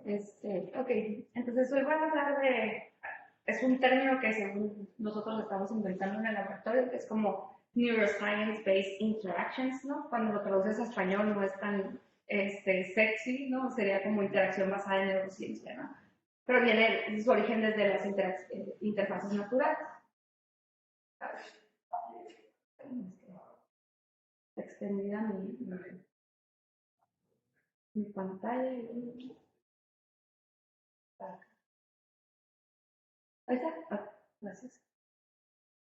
Ok, entonces hoy voy a hablar es un término que según nosotros estamos inventando en el laboratorio, que es como Neuroscience-Based Interactions, ¿no? Cuando lo traduces a español no es tan sexy, ¿no? Sería como interacción basada en neurociencia, ¿no? Pero viene su origen desde las interfaces naturales. A ver, extendida mi pantalla y... Ahí está. Ah, gracias.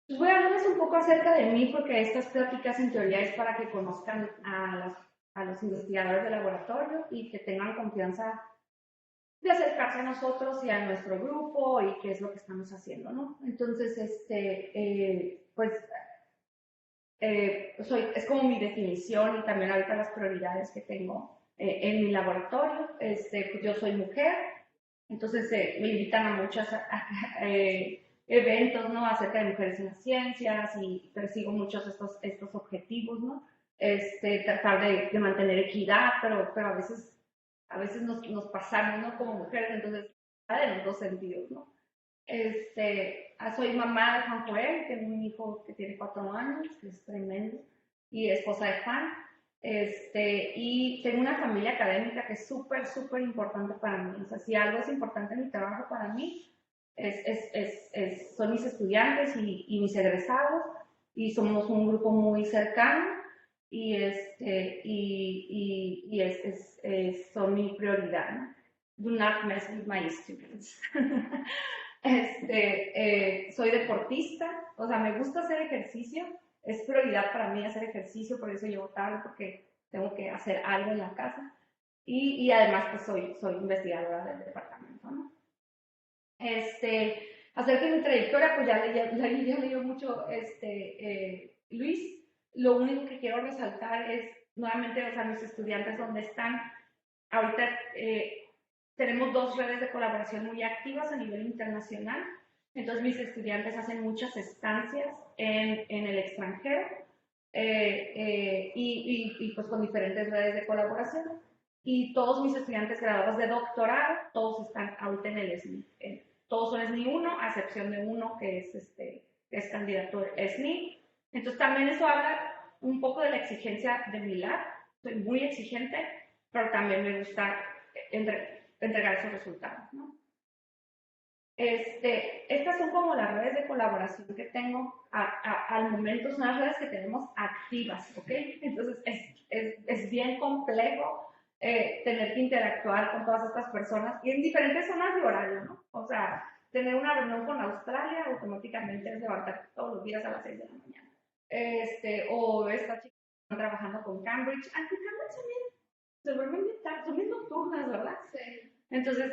Pues voy a hablarles un poco acerca de mí porque estas pláticas en teoría es para que conozcan a los investigadores del laboratorio y que tengan confianza de acercarse a nosotros y a nuestro grupo y qué es lo que estamos haciendo, ¿no? Entonces, pues es como mi definición y también ahorita las prioridades que tengo en mi laboratorio. Pues yo soy mujer, entonces me invitan a muchos eventos, ¿no? Acerca de mujeres en las ciencias y persigo muchos estos objetivos, ¿no? Tratar de mantener equidad, pero a veces nos pasamos, ¿no? Como mujeres, entonces, en los dos sentidos, ¿no? Soy mamá de Juan Joel, tengo un hijo que tiene 4 años, que es tremendo, y esposa de Juan. Y tengo una familia académica que es súper, súper importante para mí. O sea, si algo es importante en mi trabajo para mí, son mis estudiantes y mis egresados, y somos un grupo muy cercano, y son mi prioridad, ¿no? Do not mess with my students. Soy deportista, o sea, me gusta hacer ejercicio, es prioridad para mí hacer ejercicio, por eso llego tarde, porque tengo que hacer algo en la casa. Y además, pues soy investigadora del departamento, ¿no? Acerca de mi trayectoria, pues ya leyó mucho Luis. Lo único que quiero resaltar es, nuevamente, o sea, mis estudiantes donde están. Ahorita tenemos dos redes de colaboración muy activas a nivel internacional. Entonces, mis estudiantes hacen muchas estancias en el extranjero pues con diferentes redes de colaboración. Y todos mis estudiantes graduados de doctorado, todos están ahorita en el SNI. Todos son SNI 1, a excepción de uno que es candidato SNI. Entonces, también eso habla un poco de la exigencia de mi lab. Soy muy exigente, pero también me gusta entregar esos resultados, ¿no? Estas son como las redes de colaboración que tengo al momento, son las redes que tenemos activas, ¿ok? Entonces es bien complejo tener que interactuar con todas estas personas y en diferentes zonas de horario, ¿no? O sea, tener una reunión con Australia automáticamente es levantar todos los días a las 6 de la mañana. O esta chica trabajando con Cambridge. Aunque Cambridge también se duermen bien tarde, son bien nocturnas, ¿verdad? Sí. Entonces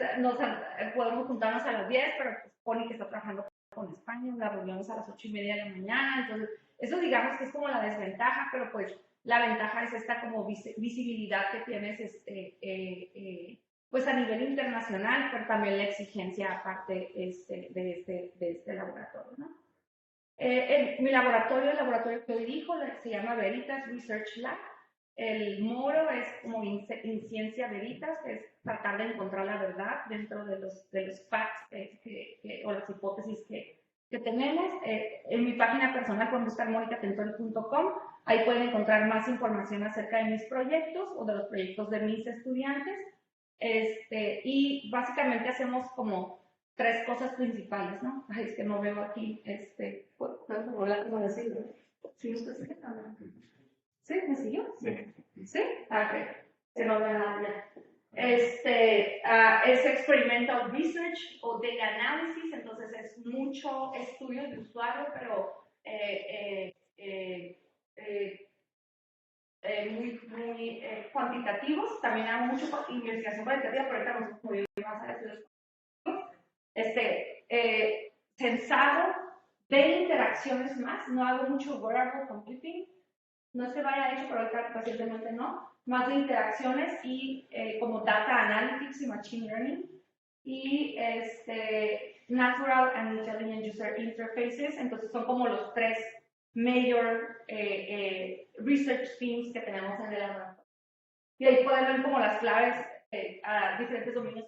podemos juntarnos a las 10, pero pues Pony que está trabajando con España, la reunión es a las 8:30 de la mañana, entonces eso digamos que es como la desventaja, pero pues la ventaja es esta como visibilidad que tienes pues a nivel internacional, pero también la exigencia aparte de este laboratorio, ¿no? Mi laboratorio, el laboratorio que dirijo, se llama Veritas Research Lab. El moro es como Ciencia Veritas, que es tratar de encontrar la verdad dentro de los facts o las hipótesis que tenemos. En mi página personal pueden buscar monicatentori.com. Ahí pueden encontrar más información acerca de mis proyectos o de los proyectos de mis estudiantes. Y básicamente hacemos como tres cosas principales, ¿no? Ay, es que no veo aquí, ¿puedo hablar como decirlo? ¿Sí usted sigue? ¿Sí? ¿Me siguió? Sí. ¿Sí? Ah, ok. Que no veo nada ya. Es experimental research o data analysis, entonces es mucho estudio de usuario, pero muy cuantitativos. También hago mucho investigación cualitativa, pero ahorita nos vamos a más a estudios sensado, de interacciones más, no hago mucho wearable computing, no es que vaya hecho, pero ahorita pacientemente no, más de interacciones y como data analytics y machine learning y natural and intelligent user interfaces, entonces son como los tres major research themes que tenemos en el laboratorio. Y ahí pueden ver como las claves a diferentes dominios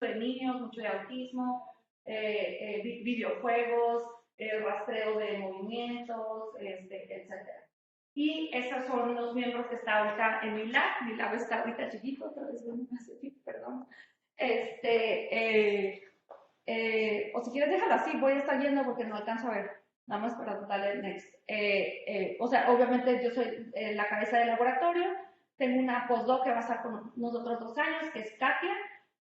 de niños, mucho de autismo, videojuegos, rastreo de movimientos, etcétera. Y esos son los miembros que están ahorita en mi lab. Mi lab está ahorita chiquito, otra vez, bueno, perdón. O si quieres déjalo así, voy a estar yendo porque no alcanzo a ver, nada más para darle next. O sea, obviamente yo soy la cabeza del laboratorio, tengo una postdoc que va a estar con nosotros 2 años, que es Katia,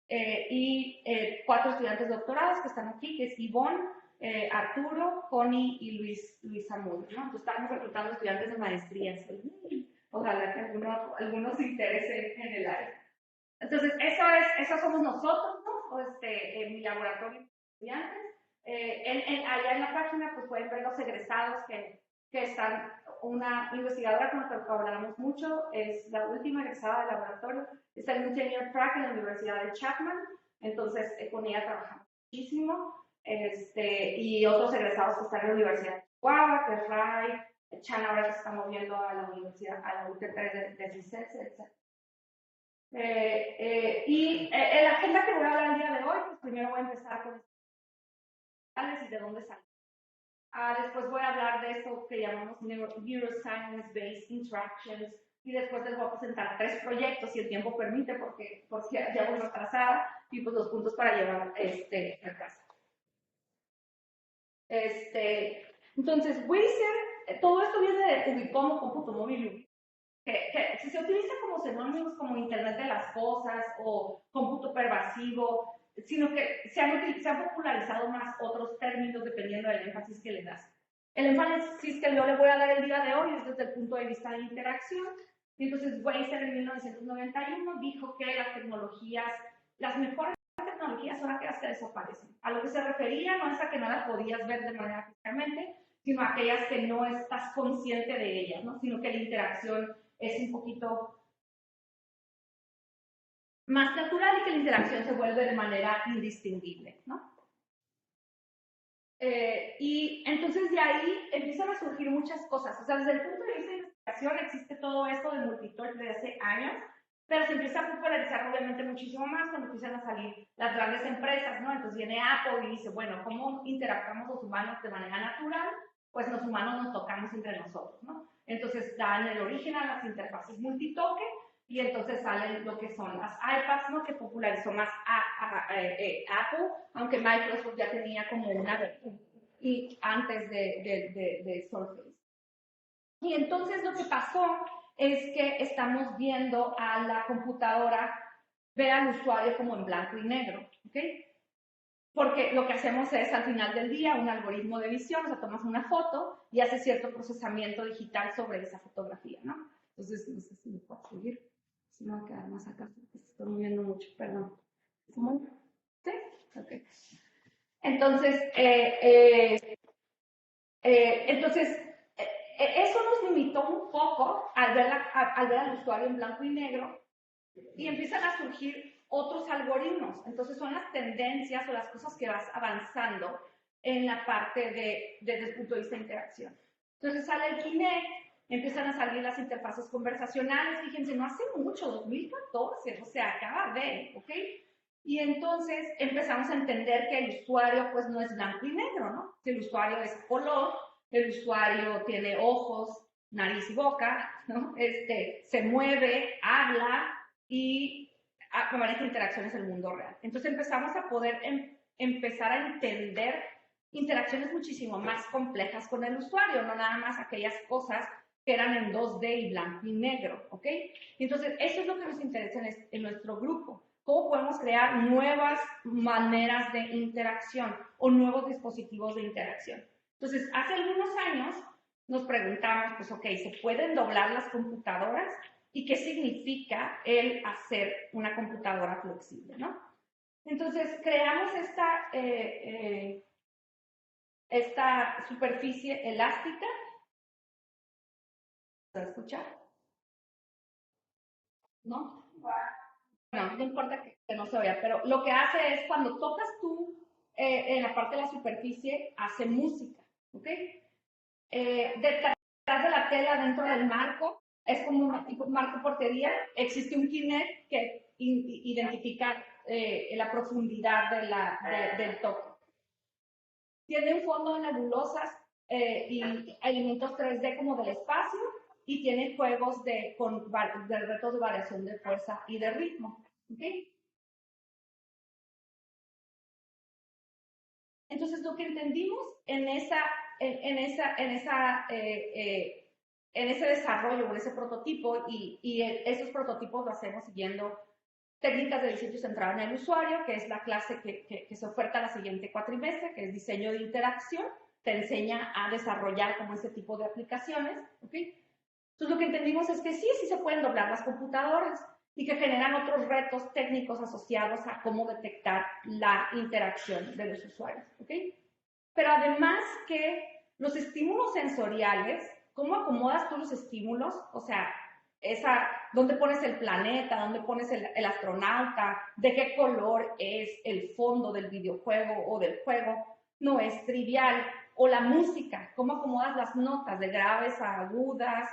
y 4 estudiantes doctorados que están aquí, que es Ivonne, Arturo, Connie y Luis Amul, ¿no? Entonces estamos reclutando estudiantes de maestrías. Ojalá que algunos se interesen en el área. Entonces, eso somos nosotros, ¿no? En mi laboratorio de estudiantes. Allá en la página pues pueden ver los egresados que están, una investigadora con la que colaboramos mucho, es la última egresada del laboratorio, está en un tenure track en la Universidad de Chapman, entonces con ella trabajamos muchísimo, y otros egresados que están en la Universidad de Chihuahua, que es Ray, Chan ahora se está moviendo a la universidad, a la UTP de CICES, etc. En la agenda que voy a hablar el día de hoy, pues primero voy a empezar con y de dónde salen. Después voy a hablar de esto que llamamos Neuroscience-Based Interactions y después les voy a presentar 3 proyectos, si el tiempo permite, porque ya voy atrasada, y pues los puntos para llevar a casa. Entonces, Wayser, todo esto viene de Ubicomo, cómputo móvil, que si se utiliza como sinónimos como Internet de las Cosas o cómputo pervasivo, sino que se han popularizado más otros términos dependiendo del énfasis que le das. El énfasis que yo le voy a dar el día de hoy es desde el punto de vista de interacción. Y entonces Weiser en 1991 dijo que las mejores tecnologías son aquellas que desaparecen. A lo que se refería no es a que no las podías ver de manera físicamente, sino a aquellas que no estás consciente de ellas, ¿no? Sino que la interacción es un poquito más natural y que la interacción se vuelve de manera indistinguible, ¿no? Y entonces de ahí empiezan a surgir muchas cosas. O sea, desde el punto de vista de investigación existe todo esto de multitouch desde hace años, pero se empieza a popularizar obviamente muchísimo más cuando empiezan a salir las grandes empresas, ¿no? Entonces viene Apple y dice, bueno, ¿cómo interactuamos los humanos de manera natural? Pues los humanos nos tocamos entre nosotros, ¿no? Entonces dan el origen a las interfaces multitoque y entonces salen lo que son las iPads, ¿no? Que popularizó más Apple, aunque Microsoft ya tenía como una y antes de Surface. Y entonces lo que pasó es que estamos viendo a la computadora ver al usuario como en blanco y negro, ¿ok? Porque lo que hacemos es, al final del día, un algoritmo de visión, o sea, tomas una foto y hace cierto procesamiento digital sobre esa fotografía, ¿no? Entonces, no sé si me puedo seguir, si me voy a quedar más acá, estoy moviendo mucho, perdón. ¿Cómo? ¿Sí? Ok. Entonces, eso nos limitó un poco al ver al usuario en blanco y negro y empiezan a surgir otros algoritmos. Entonces son las tendencias o las cosas que vas avanzando en la parte desde el punto de vista de interacción. Entonces sale el Kinect, empiezan a salir las interfaces conversacionales, fíjense, no hace mucho, 2014, o sea, acaba de, ¿ok? Y entonces empezamos a entender que el usuario pues no es blanco y negro, ¿no? Que el usuario es color, el usuario tiene ojos, nariz y boca, ¿no? Se mueve, habla y maneja interacciones en el mundo real. Entonces empezamos a poder empezar a entender interacciones muchísimo más complejas con el usuario, no nada más aquellas cosas que eran en 2D y blanco y negro, ¿ok? Entonces eso es lo que nos interesa en nuestro grupo. ¿Cómo podemos crear nuevas maneras de interacción o nuevos dispositivos de interacción? Entonces, hace algunos años nos preguntamos, pues, ok, ¿se pueden doblar las computadoras? ¿Y qué significa el hacer una computadora flexible, no? Entonces, creamos esta superficie elástica. ¿Se escucha? ¿No? Bueno, no importa que no se vea, pero lo que hace es cuando tocas tú en la parte de la superficie, hace música, ¿ok? Detrás de la tela, dentro del marco, es como un tipo marco portería, existe un Kinect que identifica la profundidad del toque. Tiene un fondo de nebulosas y elementos 3D como del espacio, y tiene juegos de retos de variación de fuerza y de ritmo. ¿Okay? Entonces, lo que entendimos en ese desarrollo, en ese prototipo, y esos prototipos lo hacemos siguiendo técnicas de diseño centrado en el usuario, que es la clase que se oferta la siguiente cuatrimestre, que es diseño de interacción. Te enseña a desarrollar como ese tipo de aplicaciones. ¿Okay? Entonces, lo que entendimos es que sí se pueden doblar las computadoras y que generan otros retos técnicos asociados a cómo detectar la interacción de los usuarios. ¿Okay? Pero además que los estímulos sensoriales, ¿cómo acomodas tú los estímulos? O sea, ¿dónde pones el planeta? ¿Dónde pones el astronauta? ¿De qué color es el fondo del videojuego o del juego? No es trivial. O la música, ¿cómo acomodas las notas de graves a agudas?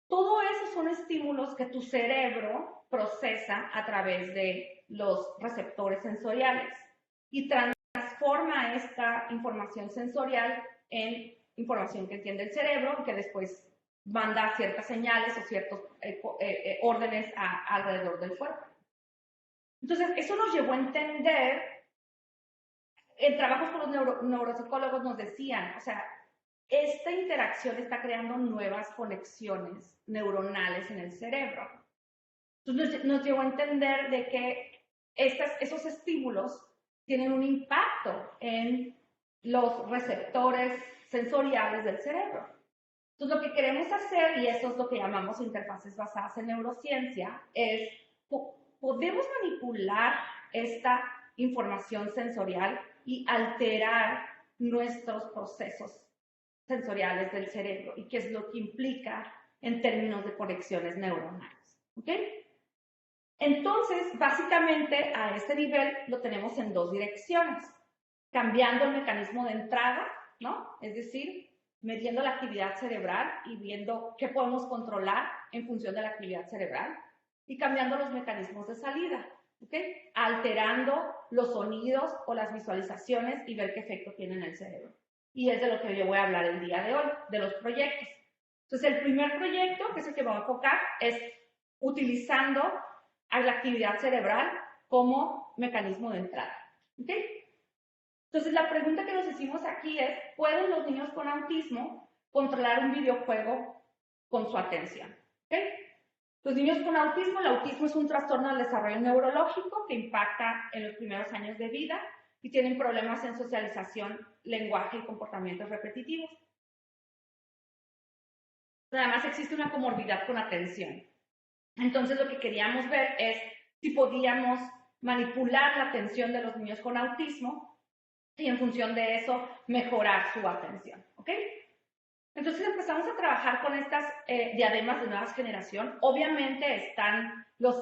Todo eso son estímulos que tu cerebro procesa a través de los receptores sensoriales y transforma esta información sensorial en información que entiende el cerebro y que después manda ciertas señales o ciertos órdenes alrededor del cuerpo. Entonces, eso nos llevó a entender, en trabajos con los neuropsicólogos nos decían, o sea, esta interacción está creando nuevas conexiones neuronales en el cerebro. Entonces nos llevó a entender de que esos estímulos tienen un impacto en los receptores sensoriales del cerebro. Entonces lo que queremos hacer, y eso es lo que llamamos interfaces basadas en neurociencia, es podemos manipular esta información sensorial y alterar nuestros procesos sensoriales del cerebro y qué es lo que implica en términos de conexiones neuronales. ¿Ok? Entonces, básicamente a este nivel lo tenemos en dos direcciones. Cambiando el mecanismo de entrada, ¿no? Es decir, midiendo la actividad cerebral y viendo qué podemos controlar en función de la actividad cerebral, y cambiando los mecanismos de salida, ¿ok? Alterando los sonidos o las visualizaciones y ver qué efecto tiene en el cerebro. Y es de lo que yo voy a hablar el día de hoy, de los proyectos. Entonces, el primer proyecto, que es el que me voy a enfocar, es utilizando a la actividad cerebral como mecanismo de entrada. ¿Ok? Entonces, la pregunta que nos hicimos aquí es, ¿pueden los niños con autismo controlar un videojuego con su atención? ¿Ok? Los niños con autismo, el autismo es un trastorno del desarrollo neurológico que impacta en los primeros años de vida y tienen problemas en socialización, lenguaje y comportamientos repetitivos. Además, existe una comorbidad con atención. Entonces, lo que queríamos ver es si podíamos manipular la atención de los niños con autismo y en función de eso mejorar su atención. ¿Ok? Entonces empezamos a trabajar con estas diademas de nueva generación. Obviamente están los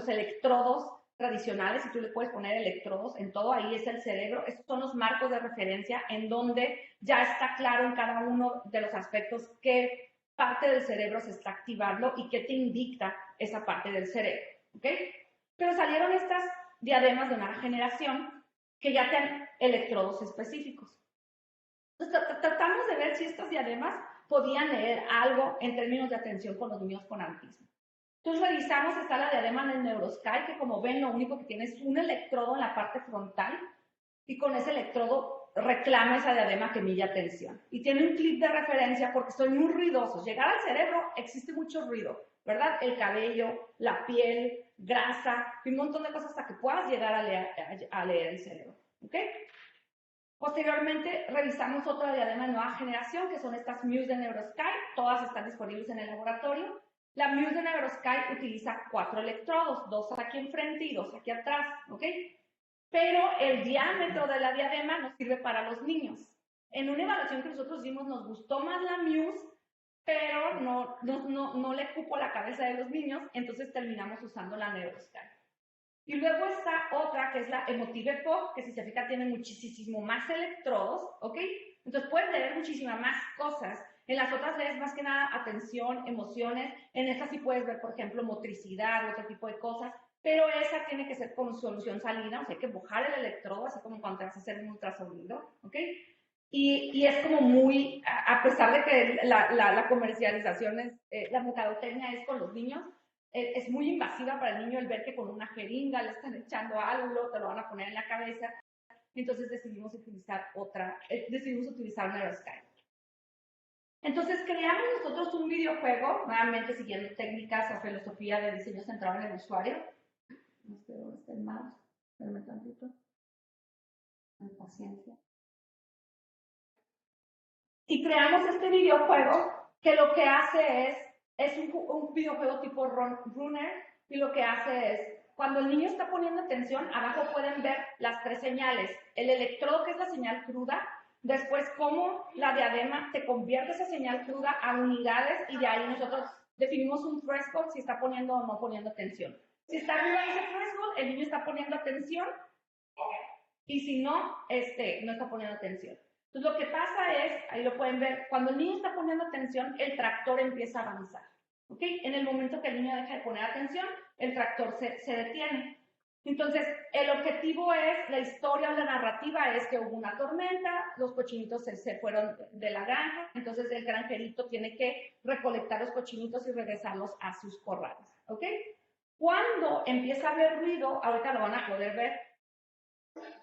electrodos tradicionales, y tú le puedes poner electrodos en todo, ahí es el cerebro. Estos son los marcos de referencia en donde ya está claro en cada uno de los aspectos qué parte del cerebro se está activando y qué te indica esa parte del cerebro. ¿Ok? Pero salieron estas diademas de nueva generación que ya tienen electrodos específicos. Entonces, tratamos de ver si estas diademas podían leer algo en términos de atención con los niños con autismo. Entonces revisamos, está la diadema del Neurosky, que como ven lo único que tiene es un electrodo en la parte frontal, y con ese electrodo reclama esa diadema que mide atención. Y tiene un clip de referencia porque son muy ruidosos. Llegar al cerebro existe mucho ruido, ¿verdad? El cabello, la piel, grasa, y un montón de cosas hasta que puedas llegar a leer el cerebro. ¿Ok? Posteriormente, revisamos otra diadema de nueva generación, que son estas Muse de Neurosky. Todas están disponibles en el laboratorio. La Muse de Neurosky utiliza 4 electrodos, 2 aquí enfrente y 2 aquí atrás, ¿ok? Pero el diámetro de la diadema nos sirve para los niños. En una evaluación que nosotros dimos, nos gustó más la Muse, pero no le cupo la cabeza de los niños, entonces terminamos usando la Neurosky. Y luego está otra que es la Emotive Pop, que si se fija tiene muchísimo más electrodos, ¿ok? Entonces pueden leer muchísimas más cosas En las otras ves más que nada atención, emociones. En esta sí puedes ver, por ejemplo, motricidad, otro tipo de cosas. Pero esa tiene que ser con solución salina, o sea, hay que mojar el electrodo, así como cuando te vas a hacer un ultrasonido, ¿ok? Y es como muy, a pesar de que la comercialización, la mercadotecnia es con los niños, es muy invasiva para el niño el ver que con una jeringa le están echando algo, te lo van a poner en la cabeza. Entonces decidimos utilizar Neurosky. Entonces creamos nosotros un videojuego, nuevamente siguiendo técnicas o filosofía de diseño centrado en el usuario. No sé dónde está el mouse, espérame tantito. Con paciencia. Y creamos este videojuego que lo que hace es un videojuego tipo runner, y lo que hace es, cuando el niño está poniendo atención, abajo pueden ver las 3 señales. El electrodo, que es la señal cruda, después cómo la diadema te convierte esa señal cruda a unidades, y de ahí nosotros definimos un threshold si está poniendo o no poniendo atención. Si está arriba de ese threshold, el niño está poniendo atención, y si no, no está poniendo atención. Entonces lo que pasa es, ahí lo pueden ver, cuando el niño está poniendo atención, el tractor empieza a avanzar. ¿Ok? En el momento que el niño deja de poner atención, el tractor se detiene. Entonces, el objetivo es, la historia o la narrativa es que hubo una tormenta, los cochinitos se fueron de la granja, entonces el granjerito tiene que recolectar los cochinitos y regresarlos a sus corrales. ¿Ok? Cuando empieza a haber ruido, ahorita lo van a poder ver,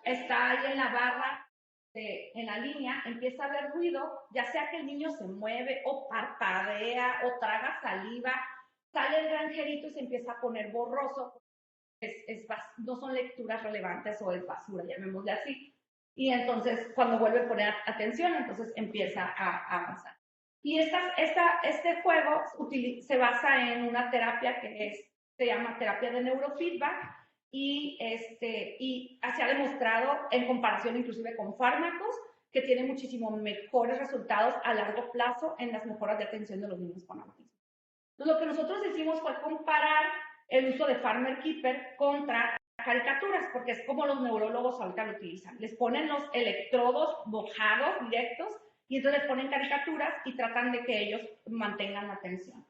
está ahí en la barra, en la línea, empieza a haber ruido, ya sea que el niño se mueve o parpadea o traga saliva, sale el granjerito y se empieza a poner borroso, no son lecturas relevantes o es basura, llamémosle así. Y entonces cuando vuelve a poner atención, entonces empieza a avanzar. Y este juego se basa en una terapia que se llama terapia de neurofeedback, y se ha demostrado en comparación inclusive con fármacos que tiene muchísimo mejores resultados a largo plazo en las mejoras de atención de los niños con autismo. Entonces, lo que nosotros hicimos fue comparar el uso de Farmer Keeper contra caricaturas, porque es como los neurólogos ahorita lo utilizan. Les ponen los electrodos mojados, directos, y entonces les ponen caricaturas y tratan de que ellos mantengan la atención.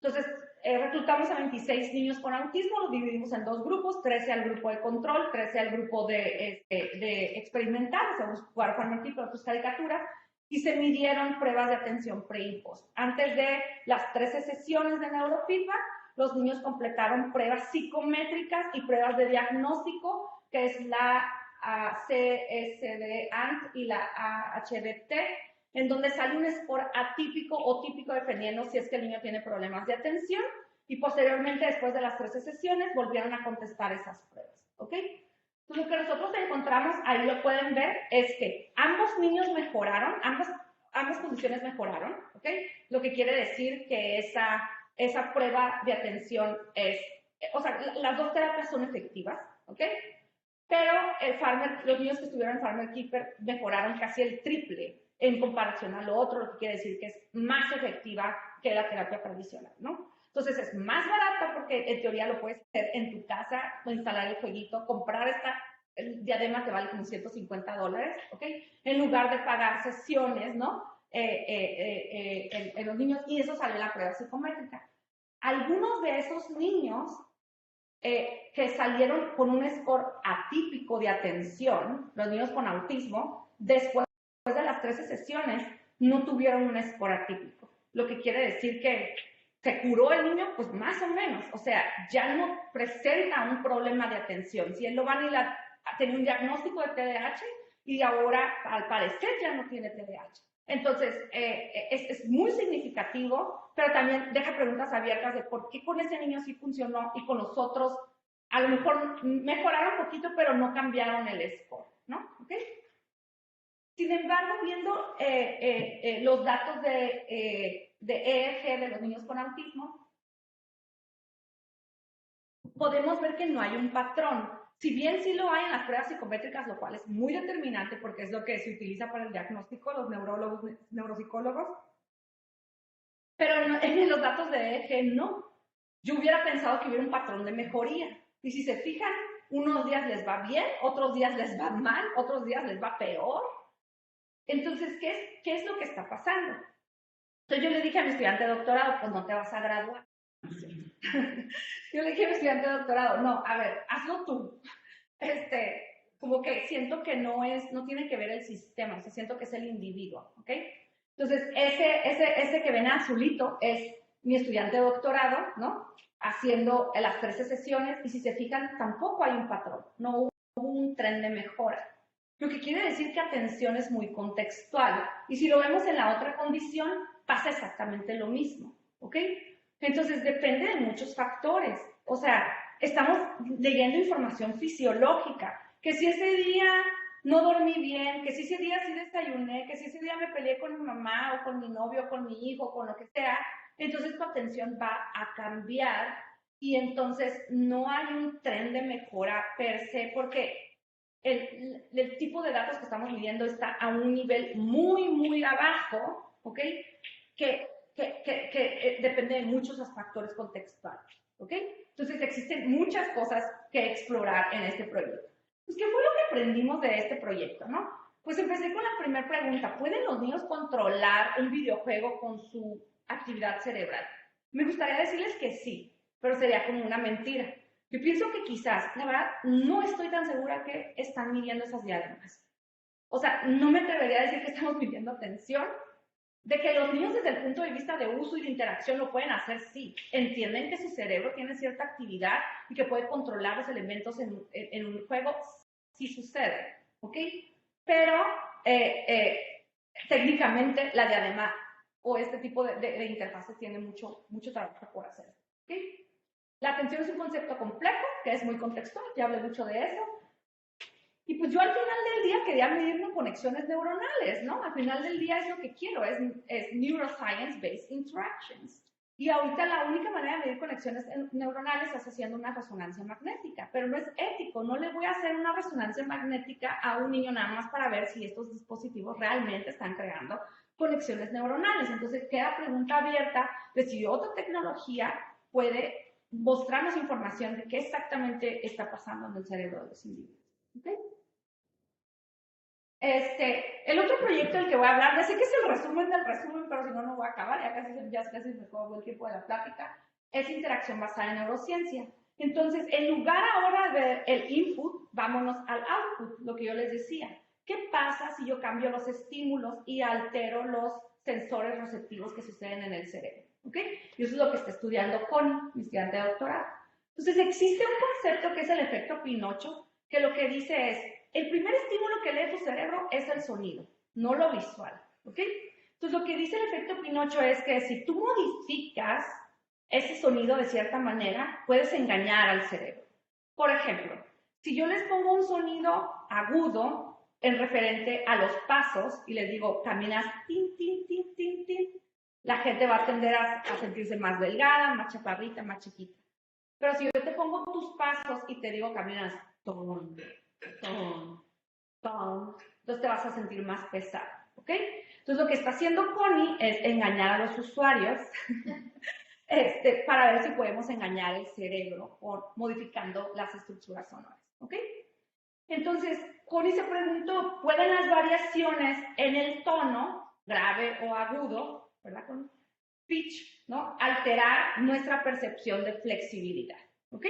Entonces, reclutamos a 26 niños con autismo, los dividimos en 2 grupos, 13 al grupo de control, 13 al grupo de experimental, o sea, jugar Farmer Keeper, otras caricaturas, y se midieron pruebas de atención pre y post. Antes de las 13 sesiones de neurofeedback, los niños completaron pruebas psicométricas y pruebas de diagnóstico, que es la CSD-ANT y la AHDT, en donde sale un score atípico o típico dependiendo si es que el niño tiene problemas de atención, y posteriormente, después de las 13 sesiones, volvieron a contestar esas pruebas. ¿Ok? Entonces, lo que nosotros encontramos, ahí lo pueden ver, es que ambos niños mejoraron, ambas condiciones mejoraron, ¿ok? Lo que quiere decir que esa prueba de atención o sea, las 2 terapias son efectivas, ¿ok? Pero los niños que estuvieron en Farmer Keeper mejoraron casi el triple en comparación a lo otro, lo que quiere decir que es más efectiva que la terapia tradicional, ¿no? Entonces es más barata porque en teoría lo puedes hacer en tu casa, instalar el jueguito, comprar el diadema que vale como $150, ¿ok? En lugar de pagar sesiones, ¿no? En los niños, y eso sale en la prueba psicométrica. Algunos de esos niños que salieron con un score atípico de atención, los niños con autismo, después de las 13 sesiones, no tuvieron un score atípico. Lo que quiere decir que se curó el niño, pues más o menos. O sea, ya no presenta un problema de atención. Si él lo van a tener un diagnóstico de TDAH y ahora, al parecer, ya no tiene TDAH. Entonces, es muy significativo, pero también deja preguntas abiertas de por qué con ese niño sí funcionó y con los otros a lo mejor mejoraron un poquito, pero no cambiaron el score, ¿no? ¿Okay? Sin embargo, viendo los datos de EEG de los niños con autismo, podemos ver que no hay un patrón. Si bien sí lo hay en las pruebas psicométricas, lo cual es muy determinante porque es lo que se utiliza para el diagnóstico, los neurólogos, neuropsicólogos, pero en los datos de EEG no. Yo hubiera pensado que hubiera un patrón de mejoría. Y si se fijan, unos días les va bien, otros días les va mal, otros días les va peor. Entonces, ¿qué es lo que está pasando? Entonces yo le dije a mi estudiante de doctorado, pues no te vas a graduar. Yo le dije a mi estudiante de doctorado, no, a ver, hazlo tú. Como que siento que no tiene que ver el sistema, o sea, siento que es el individuo, ¿ok? Entonces, ese que ven azulito es mi estudiante de doctorado, ¿no? Haciendo las 13 sesiones, y si se fijan, tampoco hay un patrón, no hubo un tren de mejora. Lo que quiere decir que atención es muy contextual, y si lo vemos en la otra condición, pasa exactamente lo mismo, ¿ok? Entonces, depende de muchos factores, o sea, estamos leyendo información fisiológica, que si ese día no dormí bien, que si ese día sí desayuné, que si ese día me peleé con mi mamá o con mi novio, o con mi hijo, con lo que sea, entonces tu atención va a cambiar y entonces no hay un tren de mejora per se porque el tipo de datos que estamos midiendo está a un nivel muy, muy abajo, ¿ok? Que depende de muchos factores contextuales, ¿ok? Entonces existen muchas cosas que explorar en este proyecto. Pues, ¿qué fue lo que aprendimos de este proyecto, no? Pues empecé con la primera pregunta. ¿Pueden los niños controlar un videojuego con su actividad cerebral? Me gustaría decirles que sí, pero sería como una mentira. Yo pienso que quizás, la verdad, no estoy tan segura que están midiendo esas diagramas. O sea, no me atrevería a decir que estamos midiendo atención. De que los niños desde el punto de vista de uso y de interacción lo pueden hacer, sí. Entienden que su cerebro tiene cierta actividad y que puede controlar los elementos en un juego, sí sucede, ¿ok? Pero técnicamente la diadema o este tipo de interfaces tiene mucho trabajo por hacer, ¿ok? La atención es un concepto complejo, que es muy contextual, ya hablé mucho de eso. Y pues yo al final del día quería medir conexiones neuronales, ¿no? Al final del día es lo que quiero, es neuroscience-based interactions. Y ahorita la única manera de medir conexiones neuronales es haciendo una resonancia magnética, pero no es ético, no le voy a hacer una resonancia magnética a un niño nada más para ver si estos dispositivos realmente están creando conexiones neuronales. Entonces queda pregunta abierta de si otra tecnología puede mostrarnos información de qué exactamente está pasando en el cerebro de los individuos. ¿Okay? El otro proyecto del que voy a hablar, ya sé que es el resumen del resumen, pero si no, no voy a acabar, ya casi me acabó el tiempo de la plática, es interacción basada en neurociencia. Entonces, en lugar ahora del input, vámonos al output, lo que yo les decía. ¿Qué pasa si yo cambio los estímulos y altero los sensores receptivos que suceden en el cerebro? ¿Ok? Y eso es lo que está estudiando Connie, mi estudiante de doctorado. Entonces, existe un concepto que es el efecto Pinocho, que lo que dice es, el primer estímulo que lee tu cerebro es el sonido, no lo visual, ¿ok? Entonces, lo que dice el efecto Pinocho es que si tú modificas ese sonido de cierta manera, puedes engañar al cerebro. Por ejemplo, si yo les pongo un sonido agudo en referente a los pasos y les digo, caminas tin, tin, tin, tin, tin, la gente va a tender a sentirse más delgada, más chaparrita, más chiquita. Pero si yo te pongo tus pasos y te digo, caminas ton, ton, ton, entonces te vas a sentir más pesado, ¿ok? Entonces lo que está haciendo Connie es engañar a los usuarios para ver si podemos engañar el cerebro modificando las estructuras sonoras, ¿ok? Entonces, Connie se preguntó, ¿pueden las variaciones en el tono, grave o agudo, ¿verdad, Connie? Pitch, ¿no? Alterar nuestra percepción de flexibilidad, ¿ok?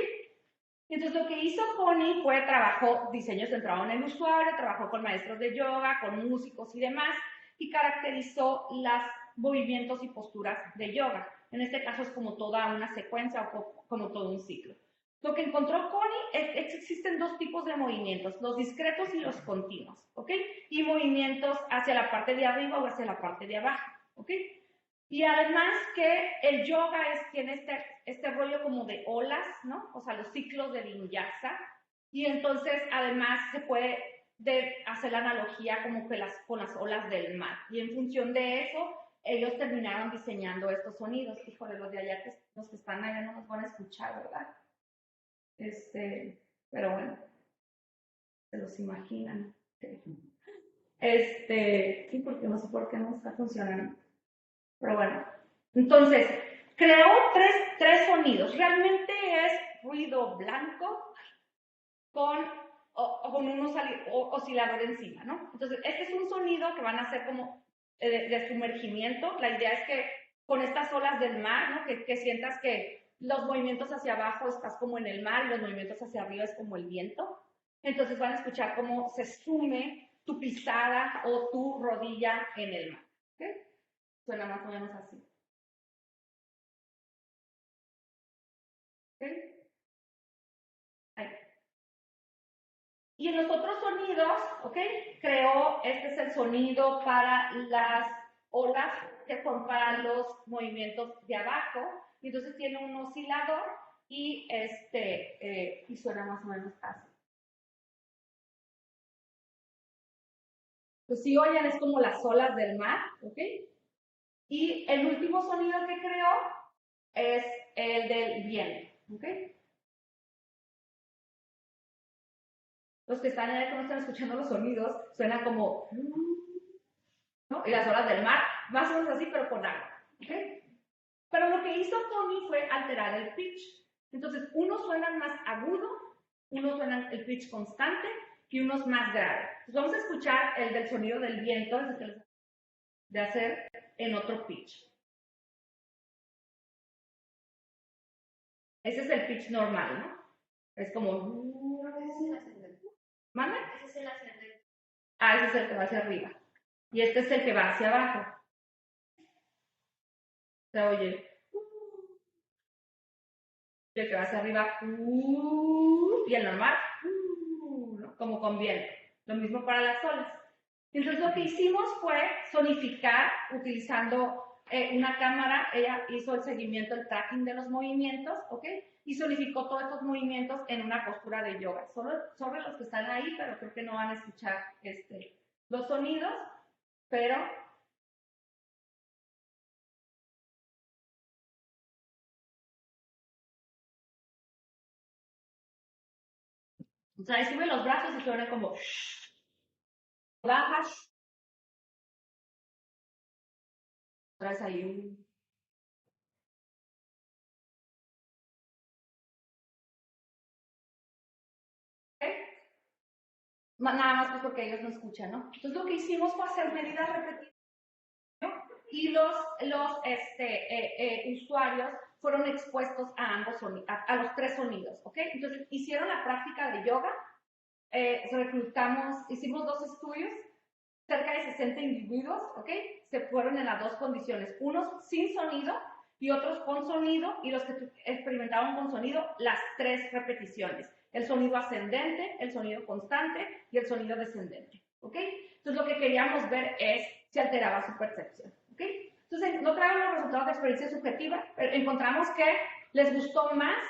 Entonces lo que hizo Connie fue trabajó diseño centrado en el usuario, trabajó con maestros de yoga, con músicos y demás, y caracterizó los movimientos y posturas de yoga. En este caso es como toda una secuencia o como todo un ciclo. Lo que encontró Connie es que existen dos tipos de movimientos, los discretos y los continuos, ¿ok? Y movimientos hacia la parte de arriba o hacia la parte de abajo, ¿ok? Y además que el yoga tiene este rollo como de olas, ¿no? O sea, los ciclos de vinyasa. Y entonces, además, se puede hacer la analogía como que con las olas del mar. Y en función de eso, ellos terminaron diseñando estos sonidos. Híjole, los de allá, los que están allá no nos van a escuchar, ¿verdad? Pero bueno, se los imaginan. Sí, porque no sé por qué no está funcionando. Pero bueno, entonces, creó tres sonidos. Realmente es ruido blanco con un oscilador encima, ¿no? Entonces, este es un sonido que van a ser como de sumergimiento. La idea es que con estas olas del mar, ¿no? Que sientas que los movimientos hacia abajo estás como en el mar y los movimientos hacia arriba es como el viento. Entonces van a escuchar cómo se sume tu pisada o tu rodilla en el mar. ¿Okay? Suena más o menos así. ¿Okay? Ahí. Y en los otros sonidos, ¿ok? Creo, este es el sonido para las olas, que son para los movimientos de abajo. Y entonces tiene un oscilador y, y suena más o menos así. Pues si oyen, es como las olas del mar, ¿ok? Y el último sonido que creo es el del viento, ¿ok? Los que están ahí, que no están escuchando los sonidos, suenan como, ¿no? Y las olas del mar, más o menos así, pero con agua, ¿ok? Pero lo que hizo Tony fue alterar el pitch. Entonces, unos suenan más agudo, unos suenan el pitch constante y unos más grave. Entonces, vamos a escuchar el del sonido del viento, de hacer en otro pitch. Ese es el pitch normal, ¿no? Es como... ¿Manda? Ese es el ascendente. Ah, ese es el que va hacia arriba. Y este es el que va hacia abajo. Se oye. Y el que va hacia arriba. Y el normal. ¿No? Como con viento. Lo mismo para las olas. Entonces lo que hicimos fue sonificar utilizando una cámara. Ella hizo el seguimiento, el tracking de los movimientos, ¿ok? Y sonificó todos estos movimientos en una postura de yoga. Solo los que están ahí, pero creo que no van a escuchar los sonidos, pero... O sea, ahí sube los brazos y suena como... Bajas, traes ahí un... ¿Okay? Nada más pues porque ellos no escuchan, ¿no? Entonces lo que hicimos fue hacer medidas repetidas, ¿no? Y los usuarios fueron expuestos a ambos sonidos, a los tres sonidos, ¿ok? Entonces hicieron la práctica de yoga, hicimos 2 estudios, cerca de 60 individuos, ¿ok? Se fueron en las dos condiciones, unos sin sonido y otros con sonido, y los que experimentaban con sonido, las 3 repeticiones. El sonido ascendente, el sonido constante y el sonido descendente, ¿ok? Entonces lo que queríamos ver es si alteraba su percepción, ¿ok? Entonces no traigo los resultados de experiencia subjetiva, pero encontramos que les gustó más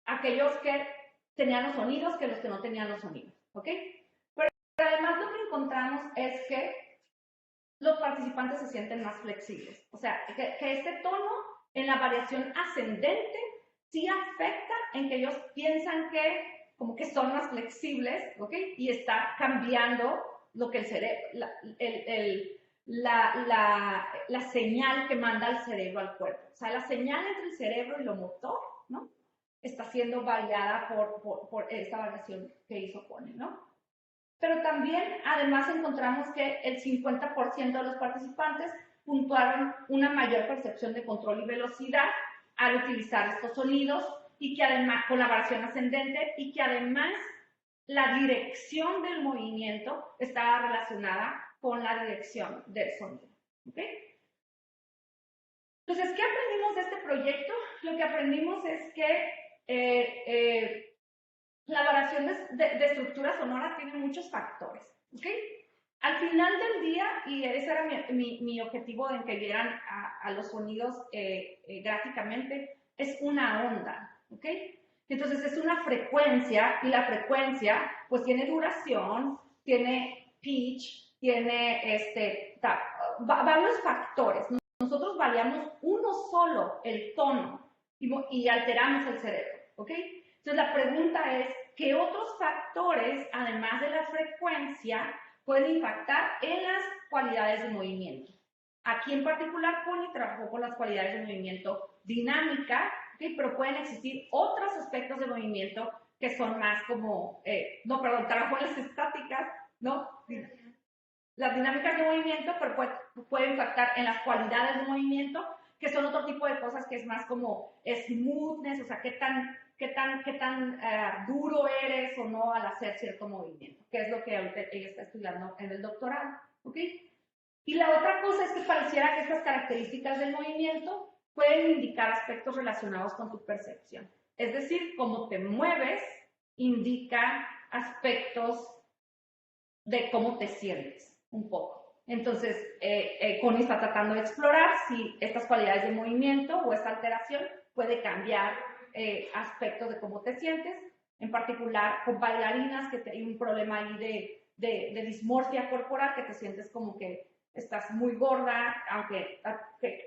aquellos que tenían los sonidos que los que no tenían los sonidos, ¿ok? Pero además lo que encontramos es que los participantes se sienten más flexibles. O sea, que este tono en la variación ascendente sí afecta en que ellos piensan que como que son más flexibles, ¿ok? Y está cambiando lo que el cerebro, la señal que manda el cerebro al cuerpo. O sea, la señal entre el cerebro y lo motor, ¿no? Está siendo variada por esta variación que hizo Connie, ¿no? Pero también, además, encontramos que el 50% de los participantes puntuaron una mayor percepción de control y velocidad al utilizar estos sonidos, y que además, con la variación ascendente, y que además la dirección del movimiento estaba relacionada con la dirección del sonido. ¿Okay? Entonces, ¿qué aprendimos de este proyecto? Lo que aprendimos es que la variación de estructuras sonoras tiene muchos factores, ¿ok? Al final del día, y ese era mi objetivo en que vieran a los sonidos gráficamente, es una onda, ¿ok? Entonces es una frecuencia, y la frecuencia pues tiene duración, tiene pitch, tiene varios factores. Nosotros variamos uno solo, el tono, y alteramos el cerebro, ¿ok? Entonces la pregunta es, ¿qué otros factores, además de la frecuencia, pueden impactar en las cualidades de movimiento? Aquí en particular, Connie trabajó con las cualidades de movimiento dinámica, ¿okay? Pero pueden existir otros aspectos de movimiento que son más como, trabajó en las estáticas, ¿no? las dinámicas de movimiento, pero puede impactar en las cualidades de movimiento, que son otro tipo de cosas que es más como smoothness, o sea, qué tan duro eres o no al hacer cierto movimiento, que es lo que ahorita ella está estudiando en el doctorado, ¿ok? Y la otra cosa es que pareciera que estas características del movimiento pueden indicar aspectos relacionados con tu percepción. Es decir, cómo te mueves indica aspectos de cómo te sientes, un poco. Entonces, Connie está tratando de explorar si estas cualidades de movimiento o esta alteración puede cambiar aspectos de cómo te sientes, en particular con bailarinas que hay un problema ahí de dismorfia corporal, que te sientes como que estás muy gorda, aunque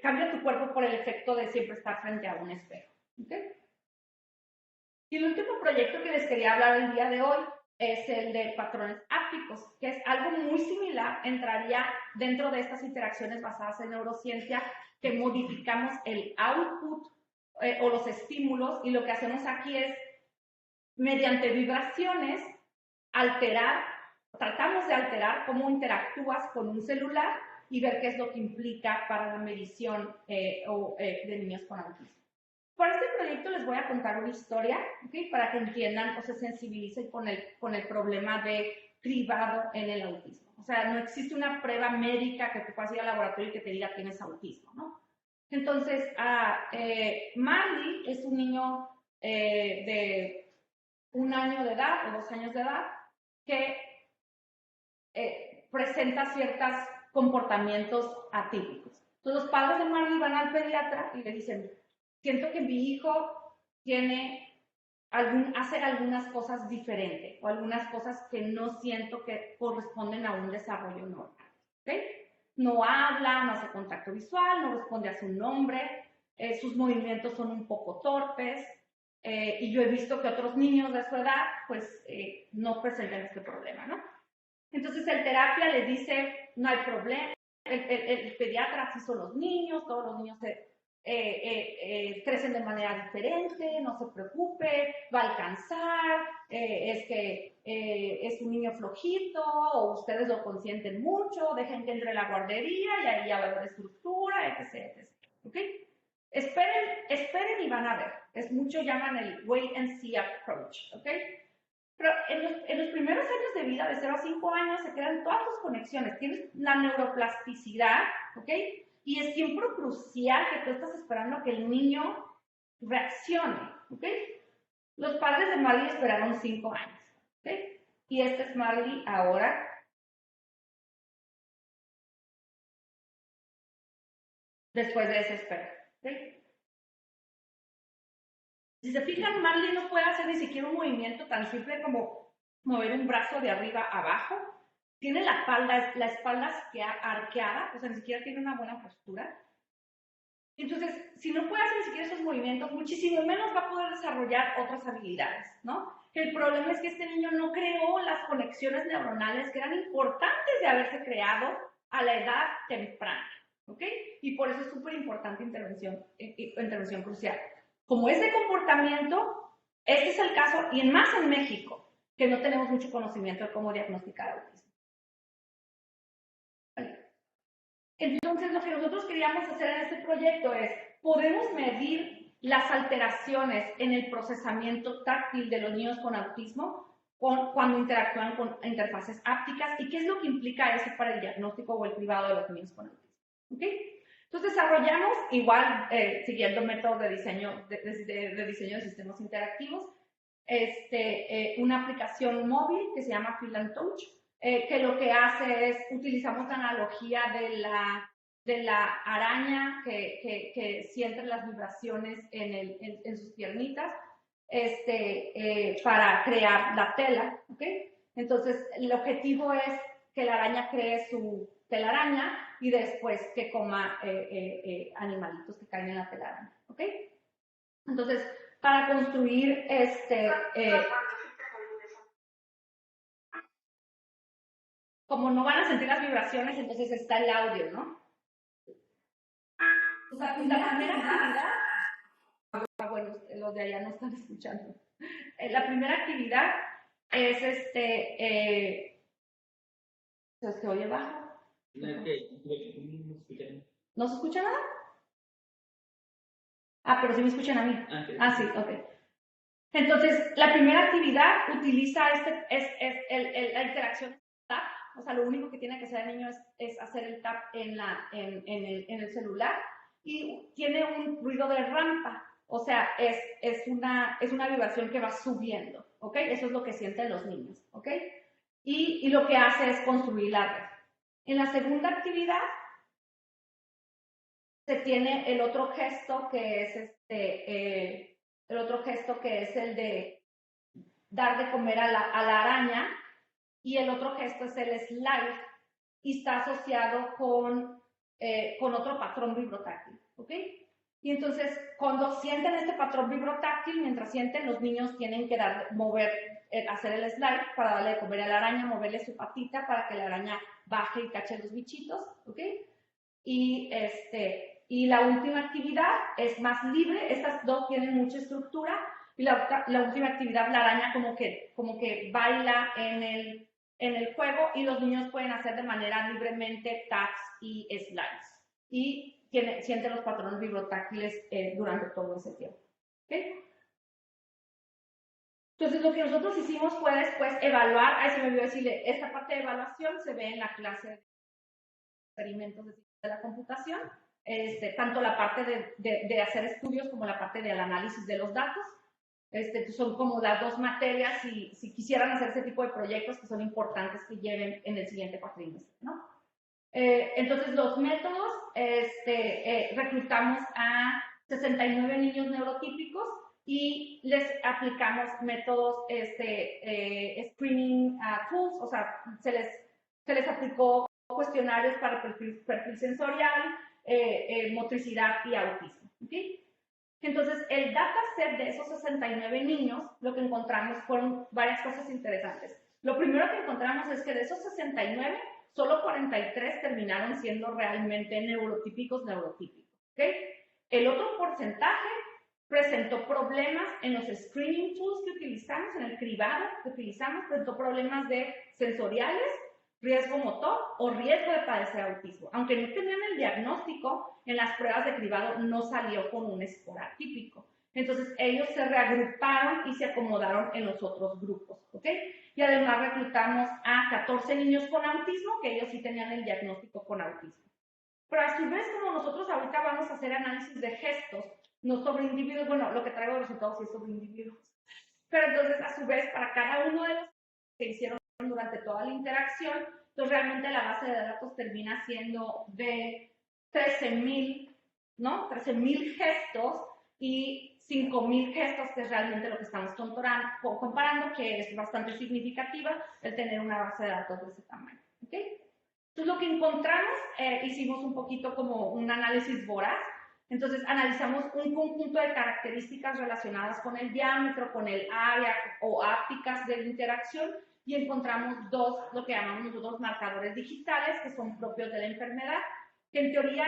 cambia tu cuerpo por el efecto de siempre estar frente a un espejo. ¿Okay? Y el último proyecto que les quería hablar el día de hoy es el de patrones ápticos, que es algo muy similar, entraría dentro de estas interacciones basadas en neurociencia, que modificamos el output o los estímulos, y lo que hacemos aquí es, mediante vibraciones, tratamos de alterar cómo interactúas con un celular y ver qué es lo que implica para la medición de niños con autismo. Para este proyecto les voy a contar una historia, ¿okay? Para que entiendan o se sensibilicen con el problema de cribado en el autismo. O sea, no existe una prueba médica que tú puedas ir al laboratorio y que te diga tienes autismo, ¿no? Entonces, Marley es un niño de 1 año de edad o 2 años de edad que presenta ciertos comportamientos atípicos. Entonces, los padres de Marley van al pediatra y le dicen, siento que mi hijo hace algunas cosas diferentes o algunas cosas que no siento que corresponden a un desarrollo normal. ¿Okay? No habla, no hace contacto visual, no responde a su nombre, sus movimientos son un poco torpes, y yo he visto que otros niños de su edad pues no presentan este problema, ¿no? Entonces el terapia le dice, no hay problema, el pediatra, así son los niños, todos los niños crecen de manera diferente, no se preocupe, va a alcanzar, es un niño flojito, o ustedes lo consienten mucho, dejen que entre a la guardería y ahí ya va a haber estructura, etc. ¿Okay? Esperen y van a ver. Es mucho llaman el wait and see approach, ¿ok? Pero en los primeros años de vida, de 0 a 5 años, se crean todas tus conexiones. Tienes la neuroplasticidad, ¿ok? Y es tiempo crucial que tú estás esperando a que el niño reaccione, ¿ok? Los padres de Marley esperaron 5 años, ¿ok? Y este es Marley ahora. Después de ese espera, ¿ok? Si se fijan, Marley no puede hacer ni siquiera un movimiento tan simple como mover un brazo de arriba a abajo. Tiene la espalda arqueada, o sea, ni siquiera tiene una buena postura. Entonces, si no puede hacer ni siquiera esos movimientos, muchísimo menos va a poder desarrollar otras habilidades, ¿no? El problema es que este niño no creó las conexiones neuronales que eran importantes de haberse creado a la edad temprana, ¿ok? Y por eso es súper importante intervención crucial. Como es de comportamiento, este es el caso, y más en México, que no tenemos mucho conocimiento de cómo diagnosticar autismo. Entonces, lo que nosotros queríamos hacer en este proyecto es, podemos medir las alteraciones en el procesamiento táctil de los niños con autismo cuando interactúan con interfaces ápticas, y qué es lo que implica eso para el diagnóstico o el cribado de los niños con autismo. ¿Okay? Entonces, desarrollamos, igual siguiendo métodos de diseño de sistemas interactivos, una aplicación móvil que se llama Feel and Touch, que lo que hace es, utilizamos la analogía de la araña que siente las vibraciones en sus piernitas, para crear la tela, ¿ok? Entonces, el objetivo es que la araña cree su telaraña y después que coma animalitos que caen en la telaraña, ¿ok? Entonces, para construir como no van a sentir las vibraciones, entonces está el audio, ¿no? O sea, la primera actividad, bueno, los de allá no están escuchando. La primera actividad es ¿se oye bajo? ¿No se escucha nada? Ah, pero sí me escuchan a mí. Ah, sí, ok. Entonces, la primera actividad utiliza la interacción tap, o sea, lo único que tiene que hacer el niño es hacer el tap en el celular y tiene un ruido de rampa, o sea, es una vibración que va subiendo, ¿ok? Eso es lo que sienten los niños, ¿ok? Y lo que hace es construir la red. En la segunda actividad se tiene el otro gesto que es el otro gesto que es el de dar de comer a la araña, y el otro gesto es el slide y está asociado con otro patrón vibrotáctil, ¿ok? Y entonces, cuando sienten este patrón vibrotáctil, mientras sienten, los niños tienen que hacer el slide para darle de comer a la araña, moverle su patita para que la araña baje y cache los bichitos, ¿ok? Y la última actividad es más libre, estas dos tienen mucha estructura, y la última actividad, la araña como que baila en el juego, y los niños pueden hacer de manera libremente taps y slides. Y sienten los patrones vibrotáctiles durante todo ese tiempo. ¿Okay? Entonces, lo que nosotros hicimos fue después evaluar, ahí se me olvidó decirle, esta parte de evaluación se ve en la clase de experimentos de la computación, tanto la parte de hacer estudios como la parte del análisis de los datos. Son como las dos materias si quisieran hacer ese tipo de proyectos que son importantes que lleven en el siguiente cuatrimestre, ¿no? Entonces, los métodos, reclutamos a 69 niños neurotípicos y les aplicamos métodos, screening tools, o sea, se les aplicó cuestionarios para perfil sensorial, motricidad y autismo. ¿Okay? Entonces, el dataset de esos 69 niños, lo que encontramos fueron varias cosas interesantes. Lo primero que encontramos es que de esos 69, solo 43 terminaron siendo realmente neurotípicos. ¿Okay? El otro porcentaje presentó problemas en los screening tools que utilizamos, en el cribado que utilizamos, presentó problemas sensoriales, riesgo motor o riesgo de padecer autismo. Aunque no tenían el diagnóstico, en las pruebas de cribado no salió con un score atípico. Entonces, ellos se reagruparon y se acomodaron en los otros grupos, ¿ok? Y además reclutamos a 14 niños con autismo, que ellos sí tenían el diagnóstico con autismo. Pero a su vez, como nosotros ahorita vamos a hacer análisis de gestos, no sobre individuos, bueno, lo que traigo de resultados sí es sobre individuos. Pero entonces, a su vez, para cada uno de los que hicieron durante toda la interacción, entonces realmente la base de datos termina siendo de 13,000, ¿no? 13,000 gestos y 5,000 gestos, que es realmente lo que estamos comparando, que es bastante significativa el tener una base de datos de ese tamaño. ¿Okay? Entonces, lo que encontramos, hicimos un poquito como un análisis voraz. Entonces, analizamos un conjunto de características relacionadas con el diámetro, con el área o ápticas de la interacción, y encontramos dos, lo que llamamos nosotros marcadores digitales, que son propios de la enfermedad, que en teoría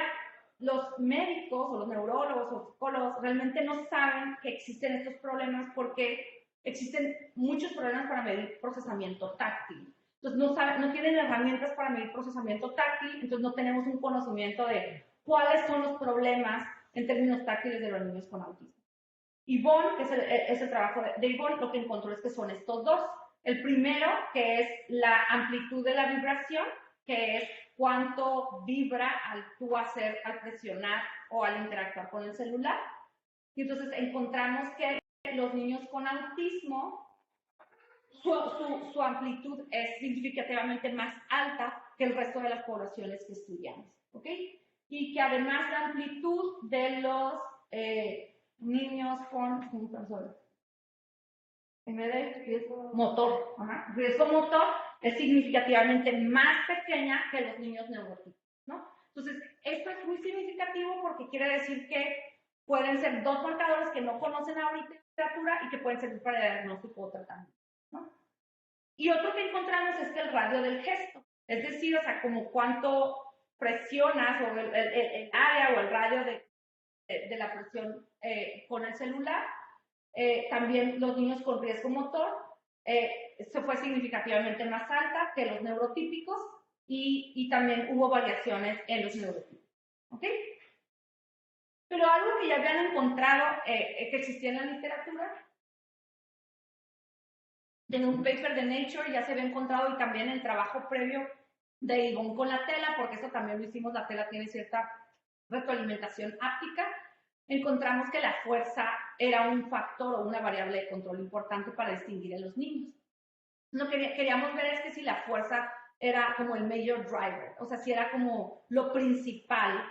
los médicos o los neurólogos o psicólogos realmente no saben que existen estos problemas porque existen muchos problemas para medir procesamiento táctil. Entonces, no tienen herramientas para medir procesamiento táctil, entonces no tenemos un conocimiento de cuáles son los problemas en términos táctiles de los niños con autismo. Yvonne, que es el trabajo de Yvonne, lo que encontró es que son estos dos. El primero, que es la amplitud de la vibración, que es cuánto vibra al presionar o al interactuar con el celular. Y entonces encontramos que los niños con autismo, su amplitud es significativamente más alta que el resto de las poblaciones que estudiamos, ¿ok? Y que además la amplitud de los niños con riesgo motor, riesgo motor es significativamente más pequeña que los niños neurotípicos, ¿no? Entonces, esto es muy significativo porque quiere decir que pueden ser dos marcadores que no conocen ahorita en literatura y que pueden servir para diagnóstico o tratamiento, ¿no? Y otro que encontramos es que el radio del gesto, es decir, o sea, como cuánto presionas o el área o el radio de la presión con el celular. También los niños con riesgo motor se fue significativamente más alta que los neurotípicos, y también hubo variaciones en los neurotipos. ¿Ok? Pero algo que ya habían encontrado que existía en la literatura, en un paper de Nature ya se había encontrado, y también en el trabajo previo de Yvonne con la tela, porque eso también lo hicimos, la tela tiene cierta retroalimentación áptica, encontramos que la fuerza era un factor o una variable de control importante para distinguir en los niños. Lo que queríamos ver es que si la fuerza era como el major driver, o sea, si era como lo principal,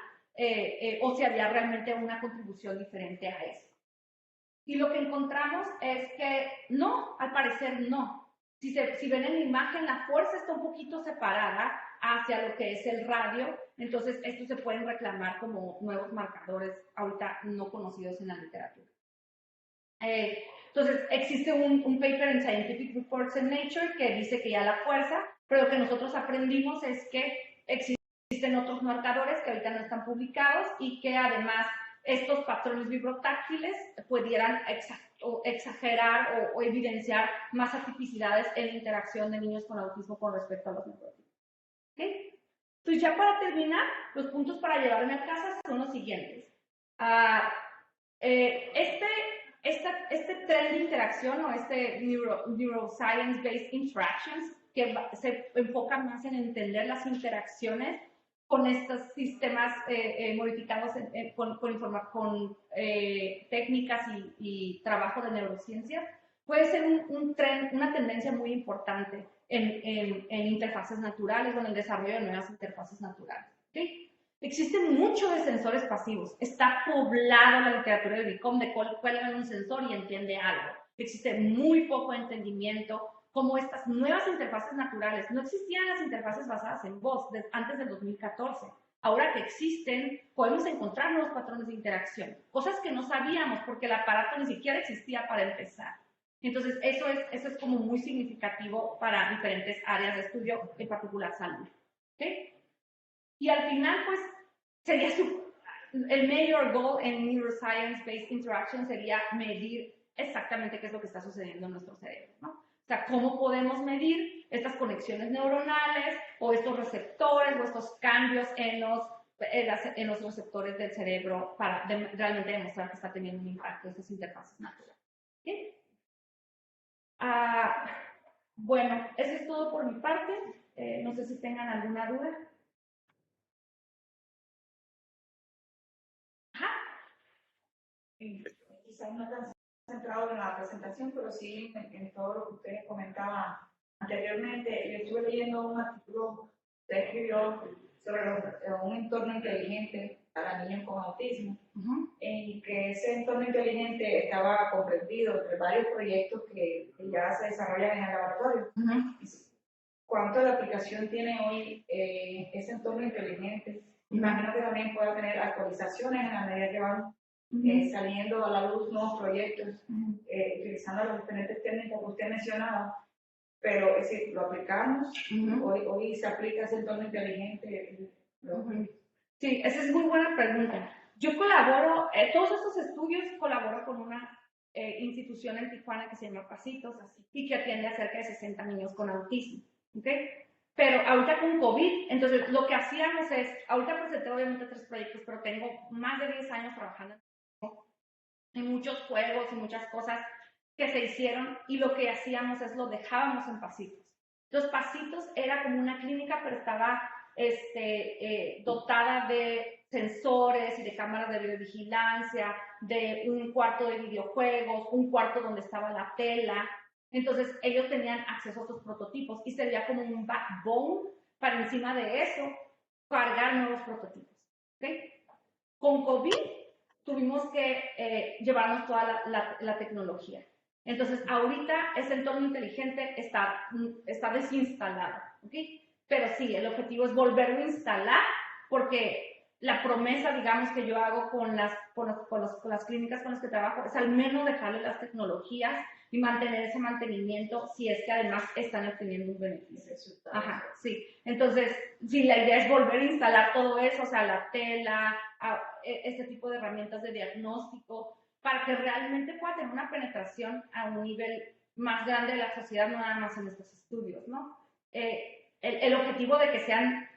o si había realmente una contribución diferente a eso. Y lo que encontramos es que no, al parecer no. Si ven en la imagen, la fuerza está un poquito separada hacia lo que es el radio, entonces estos se pueden reclamar como nuevos marcadores ahorita no conocidos en la literatura. Entonces, existe un paper en Scientific Reports in Nature que dice que ya la fuerza, pero lo que nosotros aprendimos es que existen otros marcadores que ahorita no están publicados y que además estos patrones vibrotáctiles pudieran exagerar o evidenciar más atipicidades en la interacción de niños con autismo con respecto a los neurotipos. ¿Okay? Entonces, ya para terminar, los puntos para llevarme a casa son los siguientes. Este tren de interacción o este neuroscience-based interactions, que se enfoca más en entender las interacciones con estos sistemas modificados con técnicas y trabajo de neurociencia, puede ser una tendencia muy importante en interfaces naturales o en el desarrollo de nuevas interfaces naturales. ¿Okay? Existen muchos de sensores pasivos. Está poblado la literatura de BICOM de cuelga un sensor y entiende algo. Existe muy poco entendimiento como estas nuevas interfaces naturales. No existían las interfaces basadas en voz antes del 2014. Ahora que existen, podemos encontrar nuevos patrones de interacción. Cosas que no sabíamos porque el aparato ni siquiera existía para empezar. Entonces, eso es como muy significativo para diferentes áreas de estudio, en particular salud. ¿Okay? Y al final, pues, sería el major goal en neuroscience-based interaction sería medir exactamente qué es lo que está sucediendo en nuestro cerebro, ¿no? O sea, cómo podemos medir estas conexiones neuronales o estos receptores o estos cambios en los receptores del cerebro para realmente demostrar que está teniendo un impacto esas interfaces naturales. ¿Okay? Bueno, eso es todo por mi parte. No sé si tengan alguna duda. Quizás no tan centrado en la presentación, pero sí en todo lo que ustedes comentaban anteriormente. Yo estuve leyendo un artículo que escribió sobre un entorno inteligente para niños con autismo, en que ese entorno inteligente estaba comprendido entre varios proyectos que ya se desarrollan en el laboratorio. ¿Cuánto de aplicación tiene hoy ese entorno inteligente? Imagino que también pueda tener actualizaciones en la medida que van saliendo a la luz nuevos proyectos, utilizando las diferentes técnicas que usted mencionaba, pero es decir, lo aplicamos, hoy se aplica ese entorno inteligente. Sí, esa es muy buena pregunta. Yo colaboro, todos estos estudios colaboro con una institución en Tijuana que se llama Pasitos y que atiende a cerca de 60 niños con autismo. ¿Okay? Pero ahorita con COVID, entonces lo que hacíamos es, ahorita presenté obviamente 3 proyectos, pero tengo más de 10 años trabajando en muchos juegos y muchas cosas que se hicieron, y lo que hacíamos es lo dejábamos en Pasitos. Los Pasitos era como una clínica, pero estaba dotada de sensores y de cámaras de videovigilancia, de un cuarto de videojuegos, un cuarto donde estaba la tela. Entonces ellos tenían acceso a estos prototipos y servía como un backbone para encima de eso cargar nuevos prototipos. ¿Okay? Con COVID tuvimos que llevarnos toda la tecnología. Entonces, ahorita ese entorno inteligente está desinstalado, ¿ok? Pero sí, el objetivo es volverlo a instalar, porque la promesa, digamos, que yo hago con las clínicas con las que trabajo es al menos dejarle las tecnologías y mantener ese mantenimiento si es que además están obteniendo un beneficio. Ajá, sí. Entonces, sí, la idea es volver a instalar todo eso, o sea, la tela, este tipo de herramientas de diagnóstico, para que realmente pueda tener una penetración a un nivel más grande de la sociedad, no nada más en estos estudios, ¿no? el objetivo de que sean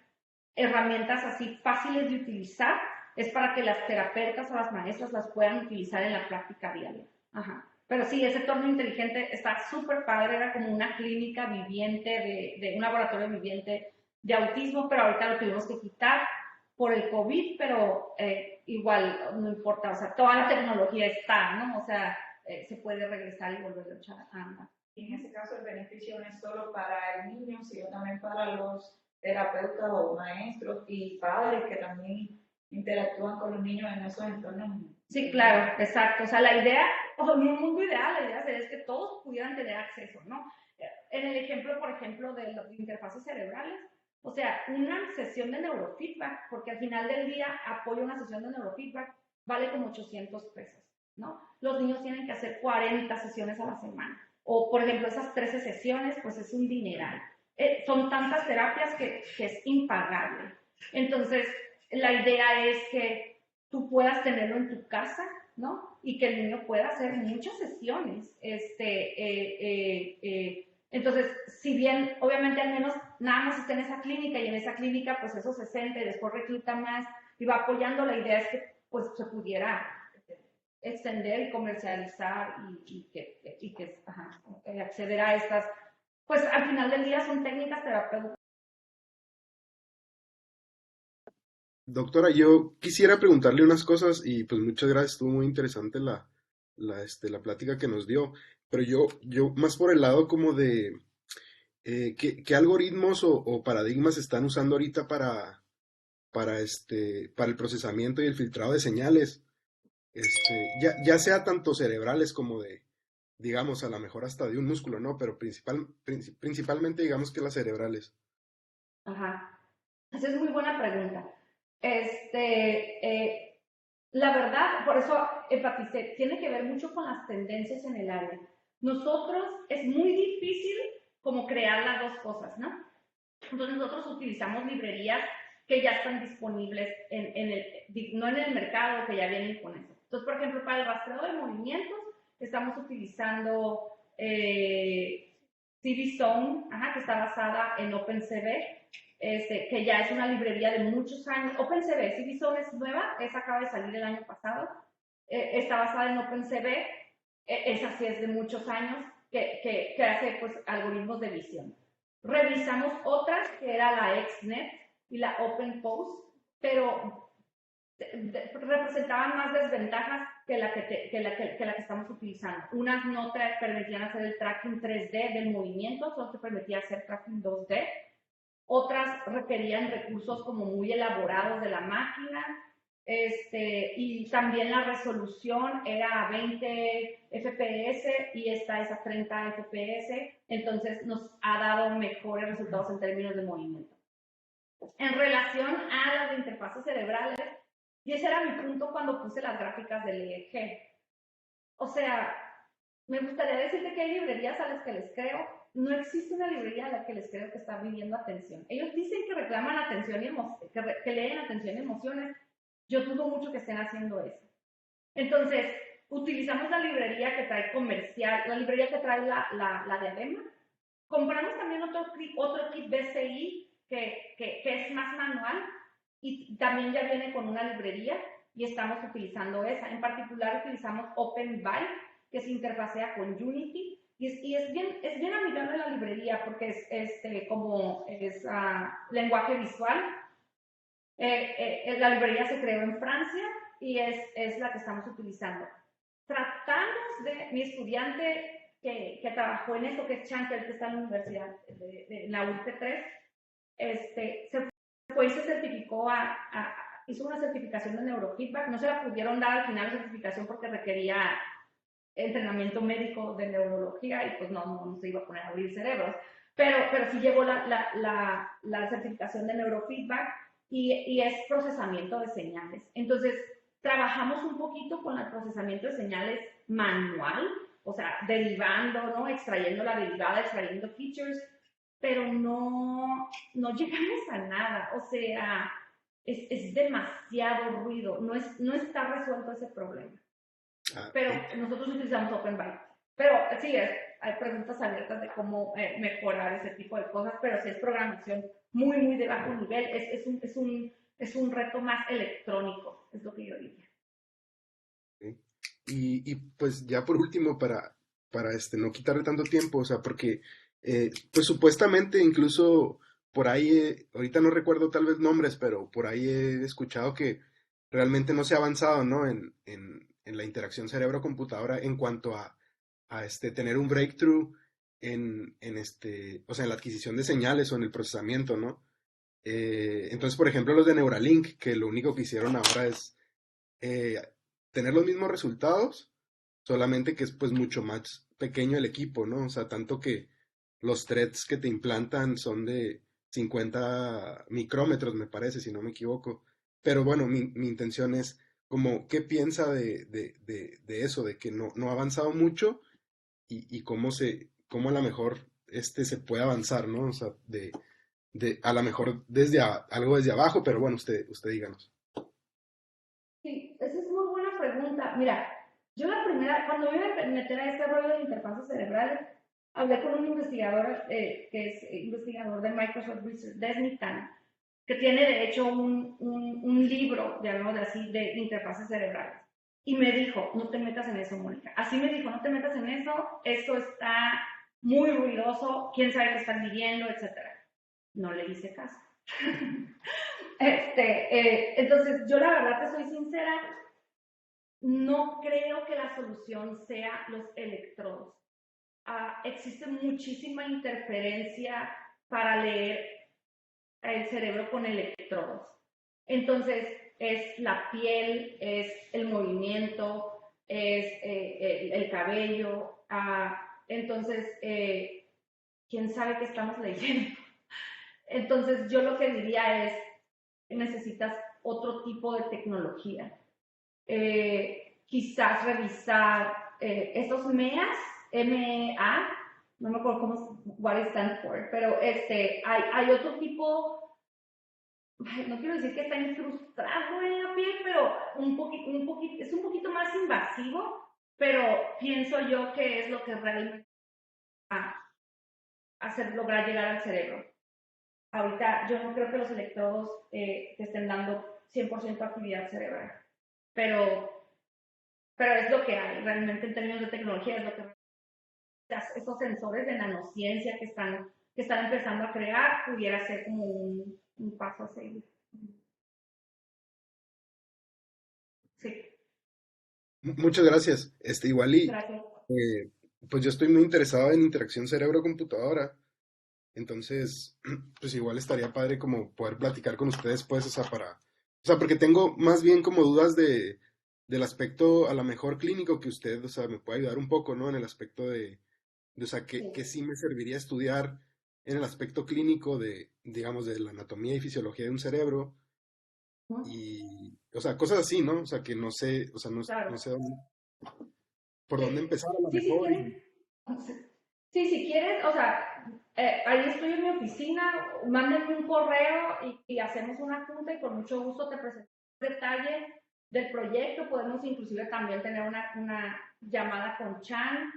herramientas así fáciles de utilizar es para que las terapeutas o las maestras las puedan utilizar en la práctica diaria. Ajá. Pero sí, ese torno inteligente está súper padre, era como una clínica viviente, de un laboratorio viviente de autismo, pero ahorita lo tuvimos que quitar por el COVID, pero igual no importa, o sea, toda la tecnología está, ¿no? O sea, se puede regresar y volver a echar a andar. Y en ese caso el beneficio no es solo para el niño, sino también para los terapeutas o maestros y padres que también interactúan con los niños en esos entornos. Sí, claro, exacto. O sea, la idea, o en un mundo ideal, la idea sería que todos pudieran tener acceso, ¿no? En el ejemplo, por ejemplo, de las interfaces cerebrales, o sea, una sesión de neurofeedback, porque al final del día apoyo una sesión de neurofeedback, vale como 800 pesos, ¿no? Los niños tienen que hacer 40 sesiones a la semana. O, por ejemplo, esas 13 sesiones, pues es un dineral. Son tantas terapias que es impagable. Entonces, la idea es que tú puedas tenerlo en tu casa, ¿no? Y que el niño pueda hacer muchas sesiones. Entonces, si bien, obviamente, al menos nada más está en esa clínica y en esa clínica, pues eso se siente y después recluta más y va apoyando, la idea es que pues se pudiera extender y comercializar y que acceder a estas, pues al final del día son técnicas terapéuticas. Doctora, yo quisiera preguntarle unas cosas y pues muchas gracias, estuvo muy interesante la plática que nos dio, pero yo más por el lado como de ¿qué algoritmos o paradigmas están usando ahorita para el procesamiento y el filtrado de señales, ya sea tanto cerebrales como digamos, a lo mejor hasta de un músculo, ¿no? Pero principalmente digamos que las cerebrales. Ajá. Esa es muy buena pregunta. La verdad, por eso enfaticé, tiene que ver mucho con las tendencias en el área. Nosotros, es muy difícil como crear las dos cosas, ¿no? Entonces nosotros utilizamos librerías que ya están disponibles, no en el mercado, que ya vienen con eso. Entonces, por ejemplo, para el rastreo de movimientos, estamos utilizando CVZone, que está basada en OpenCV, que ya es una librería de muchos años. OpenCV, CVZone es nueva, esa acaba de salir el año pasado, está basada en OpenCV, esa sí es de muchos años, que hace pues algoritmos de visión. Revisamos otras, que era la XNet y la OpenPose, pero representaban más desventajas que la que estamos utilizando. Unas no te permitían hacer el tracking 3D del movimiento, solo te permitía hacer tracking 2D. Otras requerían recursos como muy elaborados de la máquina, y también la resolución era a 20 FPS y esta es a 30 FPS, entonces nos ha dado mejores resultados en términos de movimiento. En relación a las interfaces cerebrales, y ese era mi punto cuando puse las gráficas del EEG. O sea, me gustaría decirte que hay librerías a las que les creo. No existe una librería a la que les creo que está viviendo atención. Ellos dicen que reclaman atención y que leen atención y emociones. Yo dudo mucho que estén haciendo eso. Entonces, utilizamos la librería que trae comercial, la librería que trae la diadema. Compramos también otro kit BCI que es más manual y también ya viene con una librería y estamos utilizando esa. En particular utilizamos OpenVibe, que se interfacea con Unity y es bien amigable la librería porque es lenguaje visual. La librería se creó en Francia y es la que estamos utilizando. Tratamos de, mi estudiante que trabajó en eso, que es Chantel, que está en la universidad de la UP3, se fue y se certificó hizo una certificación de neurofeedback. No se la pudieron dar al final la certificación porque requería entrenamiento médico de neurología y pues no se iba a poner a abrir cerebros. Pero sí llevó la certificación de neurofeedback y es procesamiento de señales. Entonces, trabajamos un poquito con el procesamiento de señales manual, o sea, derivando, ¿no? Extrayendo la derivada, extrayendo features, pero no llegamos a nada. O sea, es demasiado ruido, no está resuelto ese problema. Pero nosotros utilizamos OpenVibe. Pero sí, hay preguntas abiertas de cómo mejorar ese tipo de cosas, pero sí es programación muy, muy de bajo nivel, es un reto más electrónico, es lo que yo diría. ¿Sí? Y pues ya por último, para no quitarle tanto tiempo, o sea, porque pues supuestamente incluso por ahí, ahorita no recuerdo tal vez nombres, pero por ahí he escuchado que realmente no se ha avanzado, ¿no? En la interacción cerebro-computadora en cuanto a tener un breakthrough o sea, en la adquisición de señales o en el procesamiento, ¿no? Entonces, por ejemplo, los de Neuralink, que lo único que hicieron ahora es eh, tener los mismos resultados, solamente que es pues mucho más pequeño el equipo, ¿no? O sea, tanto que los threads que te implantan son de 50 micrómetros, me parece, si no me equivoco. Pero bueno, mi intención es como, ¿qué piensa de eso? De que no ha avanzado mucho y cómo a lo mejor se puede avanzar, ¿no? O sea, a lo mejor algo desde abajo, pero bueno, usted díganos. Sí, esa es muy buena pregunta. Mira, yo la primera, cuando yo me metí a este rollo de interfaces cerebrales, hablé con un investigador que es investigador de Microsoft Research, Desmond Tan, que tiene de hecho un libro, digamos así, de interfaces cerebrales. Y me dijo, no te metas en eso, Mónica. Así me dijo, no te metas en eso, esto está muy ruidoso, quién sabe qué están midiendo, etcétera. No le hice caso. Entonces, yo la verdad te soy sincera, no creo que la solución sea los electrodos. Existe muchísima interferencia para leer el cerebro con electrodos. Entonces, es la piel, es el movimiento, es el cabello. Entonces, ¿quién sabe qué estamos leyendo? Entonces, yo lo que diría es, necesitas otro tipo de tecnología. Quizás revisar estos MEAs, MEA, no me acuerdo cómo, what it stands for, pero hay otro tipo, no quiero decir que está incrustado en la piel, pero es un poquito más invasivo, pero pienso yo que es lo que realmente va a lograr llegar al cerebro. Ahorita yo no creo que los electrodos te estén dando 100% actividad cerebral, pero es lo que hay realmente en términos de tecnología, es lo que estos sensores de nanociencia que están empezando a crear pudiera ser como un paso a seguir. Sí, Muchas gracias. Igual gracias. eh, pues yo estoy muy interesado en interacción cerebro-computadora. Entonces, pues igual estaría padre como poder platicar con ustedes, pues, o sea, porque tengo más bien como dudas del aspecto a lo mejor clínico que usted, o sea, me puede ayudar un poco, ¿no? En el aspecto o sea, Sí. que sí me serviría estudiar en el aspecto clínico digamos, de la anatomía y fisiología de un cerebro y, o sea, cosas así, ¿no? O sea, que no sé, o sea, no Claro. sé por dónde empezar a lo Sí, si mejor quieres. Sí, si quieres, o sea, ahí estoy en mi oficina, mándenme un correo y hacemos una junta y con mucho gusto te presento detalle del proyecto. Podemos inclusive también tener una llamada con Chan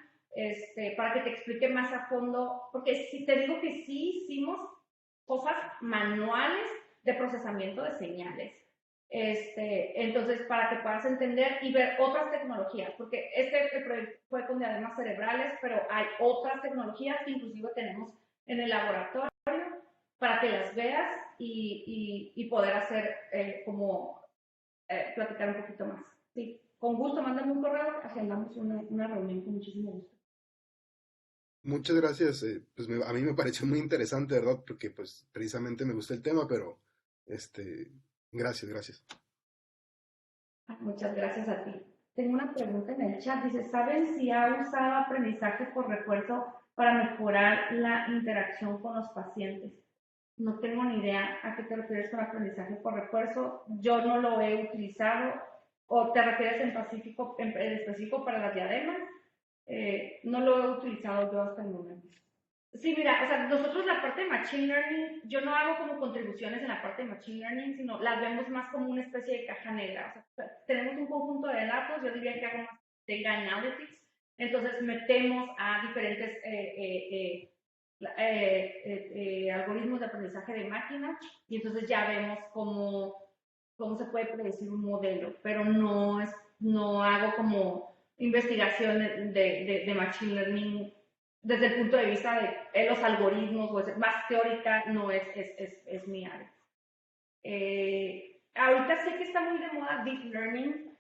para que te explique más a fondo, porque si te digo que sí hicimos cosas manuales de procesamiento de señales. Entonces, para que puedas entender y ver otras tecnologías, porque el proyecto fue con diademas cerebrales, pero hay otras tecnologías que inclusive tenemos en el laboratorio para que las veas y poder hacer platicar un poquito más. Sí, con gusto, mándame un correo, agendamos una reunión con muchísimo gusto. muchas gracias. Pues a mí me pareció muy interesante, ¿verdad? Porque pues precisamente me gusta el tema, pero este, gracias. Muchas gracias a ti. Tengo una pregunta en el chat. Dice, ¿saben si ha usado aprendizaje por refuerzo para mejorar la interacción con los pacientes? No tengo ni idea a qué te refieres con aprendizaje por refuerzo. Yo no lo he utilizado. ¿O te refieres en específico para las diademas? No lo he utilizado yo hasta el momento. Sí, mira, o sea, nosotros la parte de Machine Learning, yo no hago como contribuciones en la parte de Machine Learning, sino las vemos más como una especie de caja negra. O sea, tenemos un conjunto de datos, yo diría que hago más data analytics, Entonces metemos a diferentes algoritmos de aprendizaje de máquina y entonces ya vemos cómo se puede predecir un modelo, pero no hago como investigación de machine learning desde el punto de vista de los algoritmos, o es más teórica, no es mi área. Ahorita sé que está muy de moda Deep Learning.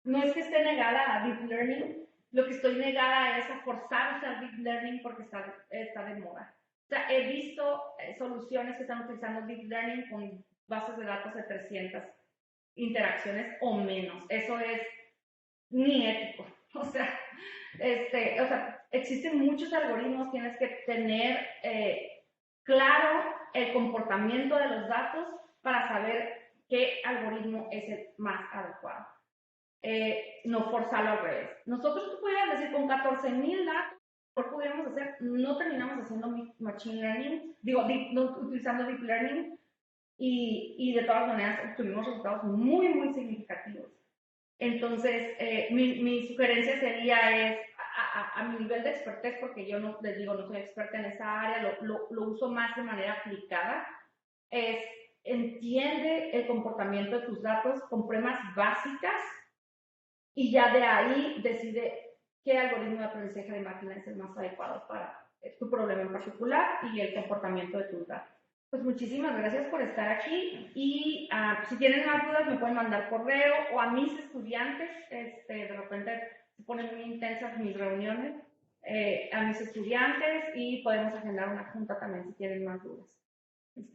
No es que esté negada a Deep Learning, lo que estoy negada es a forzar a usar Deep Learning porque está de moda. O sea, he visto soluciones que están utilizando Deep Learning con bases de datos de 300 interacciones o menos. Eso es ni ético. O sea, existen muchos algoritmos, tienes que tener claro el comportamiento de los datos para saber qué algoritmo es el más adecuado. No forzarlo al revés. Nosotros pudiéramos decir con 14,000 datos, ¿qué pudiéramos hacer? No terminamos haciendo machine learning, no utilizando deep learning, y de todas maneras obtuvimos resultados muy, muy significativos. Entonces, mi sugerencia sería a mi nivel de expertez, porque yo no les digo, no soy experta en esa área, lo uso más de manera aplicada, entiende el comportamiento de tus datos con pruebas básicas y ya de ahí decide qué algoritmo de aprendizaje de máquina es el más adecuado para tu problema en particular y el comportamiento de tus datos. Pues muchísimas gracias por estar aquí y si tienen más dudas me pueden mandar correo o a mis estudiantes, de repente se ponen muy intensas mis reuniones, a mis estudiantes y podemos agendar una junta también si tienen más dudas.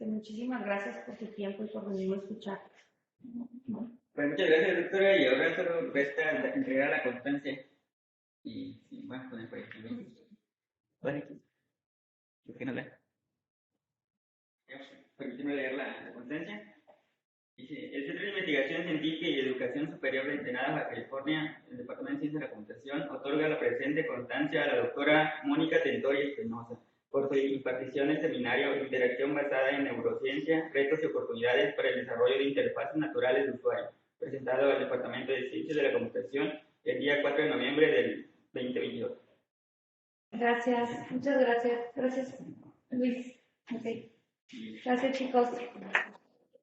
Muchísimas gracias por su tiempo y por venirme a escuchar. Pues muchas gracias, doctora, y ahora solo resta entregar la constancia y vamos a poner por aquí. ¿Vale? ¿Por qué no la? Permíteme leer la constancia. Dice: el Centro de Investigación Científica y Educación Superior de Ensenada, Baja California, el Departamento de Ciencias de la Computación, otorga la presente constancia a la doctora Mónica Tentori Espinosa por su impartición del seminario Interacción basada en neurociencia, retos y oportunidades para el desarrollo de interfaces naturales de usuario, presentado al Departamento de Ciencias de la Computación el día 4 de noviembre del 2022. Gracias, muchas gracias. Gracias, Luis. Okay. Gracias, chicos.